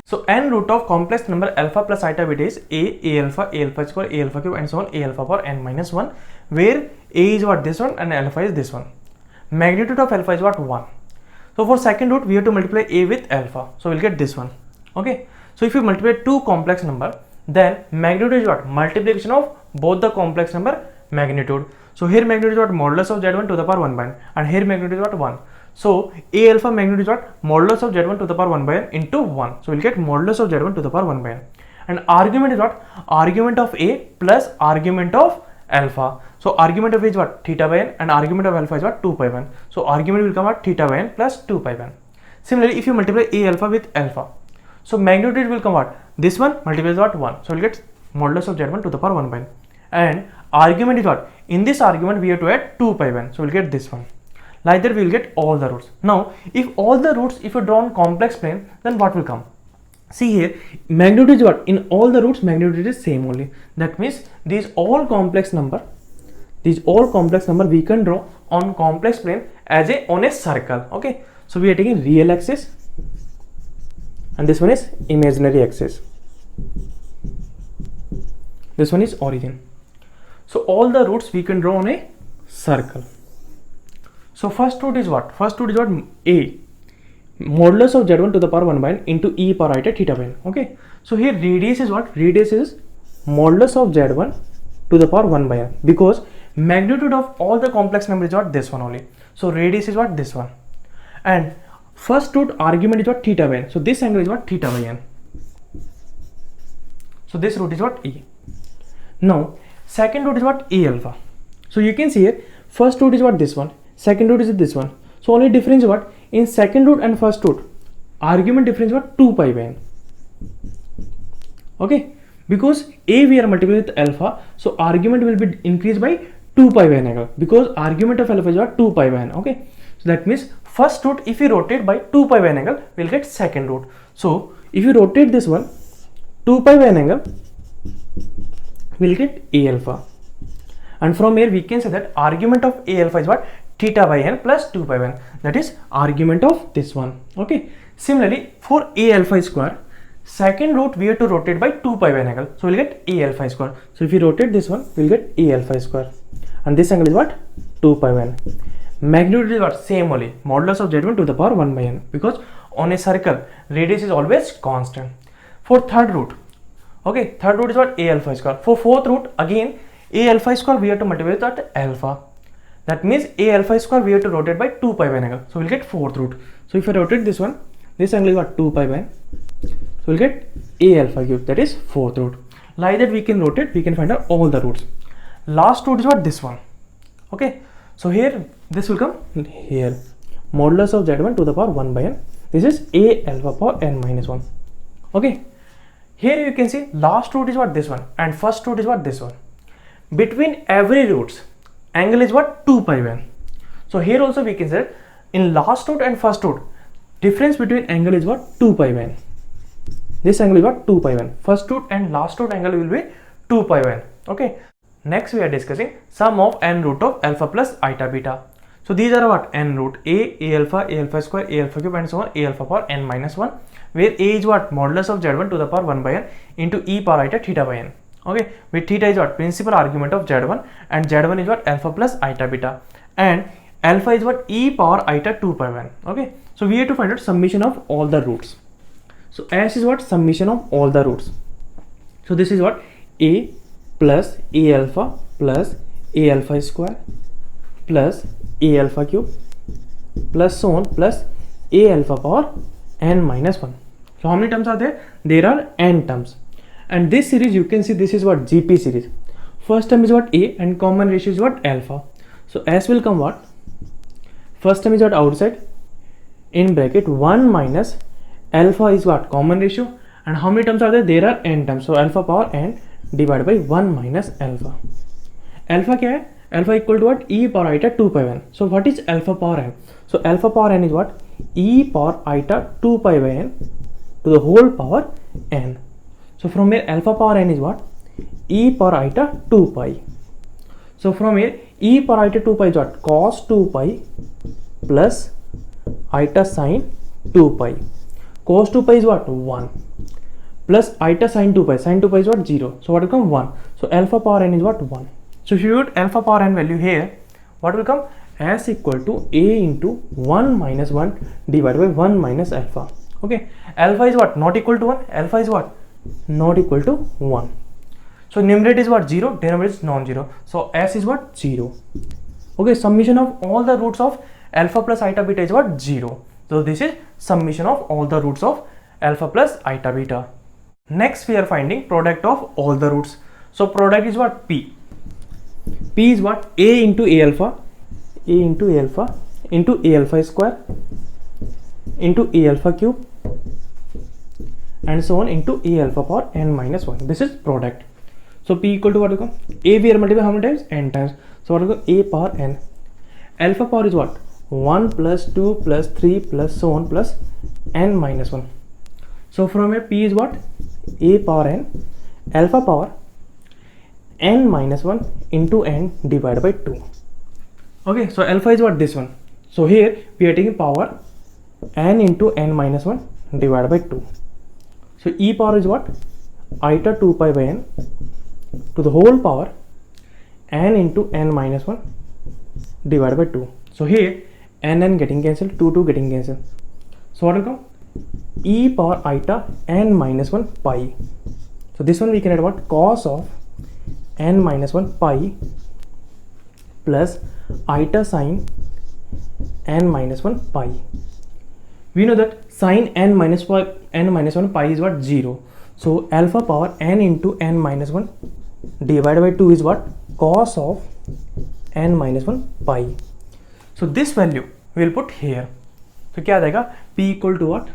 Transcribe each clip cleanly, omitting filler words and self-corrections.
So n root of complex number alpha plus eta beta is a alpha square, a alpha cube, and so on, a alpha power n minus 1, where a is what, this one, and alpha is this one. Magnitude of alpha is what, 1. So for second root we have to multiply a with alpha, so we'll get this one. Okay, so if you multiply two complex number, then magnitude is what, multiplication of both the complex number magnitude. So here magnitude is what, modulus of z1 to the power 1 by n, and here magnitude is what, 1. So a alpha magnitude is what, modulus of z1 to the power 1 by n into 1. So we'll get modulus of z1 to the power 1 by n. And argument is what, argument of a plus argument of alpha. So argument of a is what, theta by n, and argument of alpha is what, 2 pi by n. So argument will come out theta by n plus 2 pi by n. Similarly, if you multiply a alpha with alpha, so magnitude will come out, this one multiplies what, 1. So we'll get modulus of z1 to the power 1 by n. And argument is what, in this argument we have to add 2 pi by n. So we'll get this one. Like that we will get all the roots. Now if all the roots, if you draw on complex plane, then what will come? See here, magnitude is what, in all the roots magnitude is same only. That means these all complex number we can draw on complex plane as on a circle. Okay, so we are taking real axis and this one is imaginary axis. This one is origin. So all the roots we can draw on a circle. So first root is what? First root is what? A. Modulus of z1 to the power 1 by n into e power i theta by n. Okay. So here radius is what? Radius is modulus of z1 to the power 1 by n, because magnitude of all the complex number is what? This one only. So radius is what? This one. And first root argument is what? Theta by n. So this angle is what? Theta by n. So this root is what? E. Now second root is what? A alpha. So you can see here, first root is what? This one. Second root is this one. So only difference is what? In second root and first root, argument difference is what? 2 pi by n. Okay, because a we are multiplying with alpha, so argument will be increased by 2 pi by n angle, because argument of alpha is what? 2 pi by n. Okay, so that means first root, if you rotate by 2 pi by n angle, we'll get second root. So if you rotate this one 2 pi by n angle, we'll get a alpha. And from here we can say that argument of a alpha is what? Theta by n plus 2 pi by n. That is argument of this one. Okay. Similarly, for a alpha square, second root we have to rotate by 2 pi by n angle. So we'll get a alpha square. So if you rotate this one, we'll get a alpha square. And this angle is what? 2 pi by n. Magnitude is what? Same only. Modulus of z1 to the power 1 by n. Because on a circle, radius is always constant. For third root, okay, third root is what? A alpha square. For fourth root, again, a alpha square we have to multiply with that alpha. That means a alpha square we have to rotate by 2 pi by n angle. So we'll get fourth root. So if I rotate this one, this angle is what? 2 pi by n. So we'll get a alpha cube, that is fourth root. Like that we can rotate, we can find out all the roots. Last root is what? This one. Okay. So here this will come here. Modulus of z1 to the power 1 by n. This is a alpha power n minus 1. Okay. Here you can see last root is what? This one, and first root is what? This one. Between every roots, angle is what? 2 pi by n. So here also we can say in last root and first root, difference between angle is what? 2 pi by n. This angle is what? 2 pi by n. First root and last root angle will be 2 pi by n. Okay. Next we are discussing sum of n root of alpha plus eta beta. So these are what? N root, a alpha square, a alpha cube, and so on, a alpha power n minus 1, where a is what? Modulus of z1 to the power 1 by n into e power eta theta by n. Okay, with theta is what? Principal argument of z1, and z1 is what? Alpha plus eta beta, and alpha is what? E power eta 2 pi by n. Okay, so we have to find out summation of all the roots. So S is what? Summation of all the roots. So this is what? A plus a alpha square plus a alpha cube plus so on plus a alpha power n minus 1. So how many terms are there? There are n terms. And this series you can see, this is what? GP series. First term is what? A, and common ratio is what? Alpha. So S will come what? First term is what? Outside, in bracket 1 minus alpha is what? Common ratio. And how many terms are there? There are n terms. So alpha power n divided by 1 minus alpha. Alpha क्या है? Alpha equal to what? E power eta 2 pi by n. So what is alpha power n? So alpha power n is what? E power eta 2 pi by n to the whole power n. So from here alpha power n is what? E power eta 2 pi. So from here e power eta 2 pi is what? Cos 2 pi plus eta sine 2 pi. Cos 2 pi is what? 1 plus eta sine 2 pi. Sine 2 pi is what? 0. So what will come? 1. So alpha power n is what? 1. So if you put alpha power n value here, what will come? S equal to A into 1 minus 1 divided by 1 minus alpha. Okay, alpha is what? Not equal to 1. Alpha is what? Not equal to 1. So numerator is what? 0. Denominator is non-zero. So S is what? 0. Okay, summation of all the roots of alpha plus eta beta is what? 0. So this is summation of all the roots of alpha plus eta beta. Next we are finding product of all the roots. So product is what? P. P is what? A into A alpha into A alpha square into A alpha cube and so on into A alpha power n minus 1. This is product. So P equal to what will come? A we are multiplied how many times? N times. So what will come? A power n. Alpha power is what? 1 plus 2 plus 3 plus so on plus n minus 1. So from here P is what? A power n. Alpha power n minus 1 into n divided by 2. Okay, so alpha is what? This one. So here we are taking power n into n minus 1 divided by 2. So e power is what? Eta 2 pi by n to the whole power n into n minus 1 divided by 2. So here n getting cancelled, 2 getting cancelled. So what will come? E power eta n minus 1 pi. So this one we can add what? Cos of n minus 1 pi plus eta sine n minus 1 pi. We know that sine n minus 1 pi is what? 0. So alpha power n into n minus 1 divided by 2 is what? Cos of n minus 1 pi. So this value we will put here. So क्या आ जाएगा? P equal to what?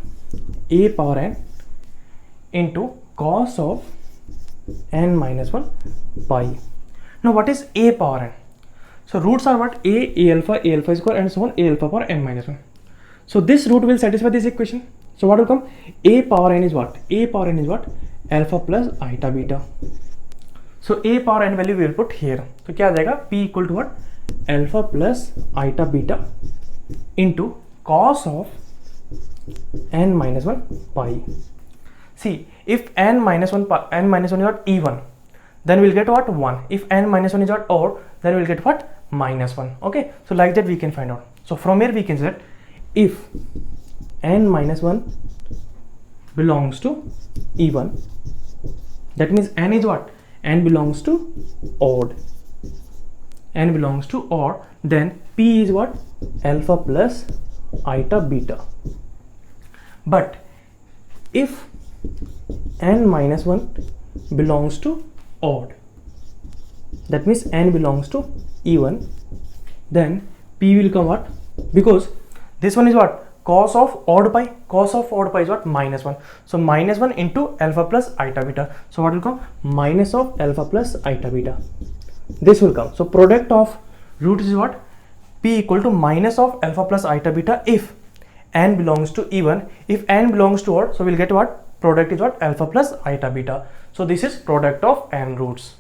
A power n into cos of n minus 1 pi. Now what is A power n? So roots are what? A alpha square and so on A alpha power n minus 1. So this root will satisfy this equation. So what will come? A power n is what? A power n is what? Alpha plus eta beta. So A power n value we will put here. So क्या आ जाएगा? P equal to what? Alpha plus eta beta into cos of n minus 1 pi. See, if n minus 1 is what? Even, then we'll get what? 1. If n minus 1 is what? Odd, then we'll get what? Minus 1. Okay, so like that we can find out. So from here we can say that if n minus 1 belongs to even, that means n is what? N belongs to odd. N belongs to odd, then P is what? Alpha plus eta beta. But if n minus 1 belongs to odd, that means n belongs to even, then P will come what? Because this one is what? Cos of odd pi. Cos of odd pi is what? Minus 1. So minus 1 into alpha plus eta beta. So what will come? Minus of alpha plus eta beta. This will come. So product of roots is what? P equal to minus of alpha plus eta beta if n belongs to even. If n belongs to odd, so we'll get what? Product is what? Alpha plus eta beta. So this is product of n roots.